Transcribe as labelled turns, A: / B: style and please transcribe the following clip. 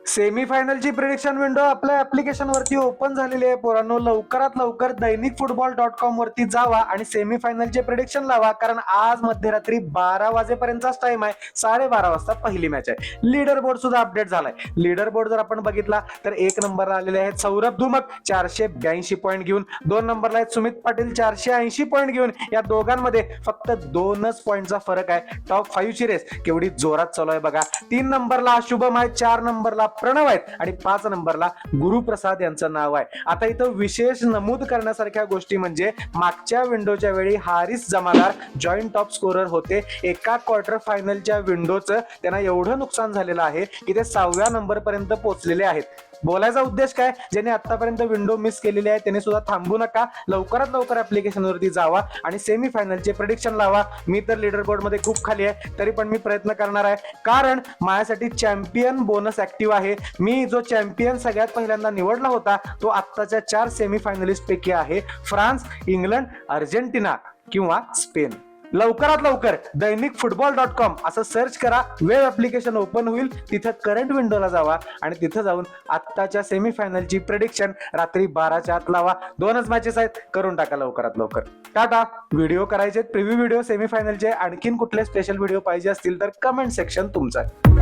A: सेमीफायनलची prediction window आपल्या application वरती open झालेली आहे पोरांनो. लवकरात लवकर दैनिकफुटबॉल.com वरती जावा आणि सेमीफायनलचे प्रिडिक्शन लावा, कारण आज मध्यरात्री 12 वाजेपर्यंतचाच टाइम आहे. 12:30 वाजता पहिली मॅच आहे. लीडर बोर्ड सुद्धा अपडेट झालाय. लीडर बोर्ड जर आपण बघितला तर 1 नंबरला आलेले आहेत सौरभ धुमक 482 पॉईंट घेऊन, 2 नंबरला आहेत सुमित पाटील 480 पॉईंट घेऊन. या दोघांमध्ये फक्त 2च पॉईंटचा फरक आहे. टॉप 5 ची रेस केवढी जोरात चालू आहे बघा. 3 नंबरला शुभम आहे, 4 नंबरला प्रणव आहेत आणि 5 नंबरला गुरुप्रसाद यांचं नाव आहे. आता इथं विशेष नमूद करण्यासारख्या गोष्टी म्हणजे मागच्या विंडोच्या वेळी हारिस जमादार जॉईंट टॉप स्कोरर होते. एका क्वार्टर फायनलच्या विंडोचं त्यांना एवढं नुकसान झालेलं आहे की ते 6व्या नंबर पर्यंत पोहोचलेले आहेत. बोलायचा उद्देश काय, ज्यांनी आतापर्यंत विंडो मिस केलेली आहे त्यांनी सुद्धा थांबू नका. लवकरात लवकर ऍप्लिकेशन वरती जावा आणि सेमीफायनलचे प्रिडिक्शन लावा. मी तर लीडर बोर्ड मध्ये खूप खाली आहे, तरी पण मी प्रयत्न करणार आहे, कारण माझ्यासाठी चॅम्पियन बोनस ऍक्टिव्ह आहे. मी जो चॅम्पियन सगळ्यात पहिल्यांदा निवडला होता तो आत्ताच्या 4 सेमीफायनलिस्ट पैकी आहे. फ्रान्स, इंग्लंड, अर्जेंटिना किंवा स्पेन. लवकरात लवकर दैनिकफुटबॉल.com असं सर्च करा. वेब ऍप्लिकेशन ओपन होईल, तिथं करंट विंडोला जावा आणि तिथं जाऊन आत्ताच्या सेमीफायनलची प्रिडिक्शन रात्री 12च्या आत लावा. 2च मॅचेस आहेत, करून टाका लवकरात लवकर. टाटा. व्हिडिओ करायचे प्रिव्ह्यू व्हिडिओ सेमीफायनलचे, आणखीन कुठले स्पेशल व्हिडिओ पाहिजे असतील तर कमेंट सेक्शन तुमचं आहे.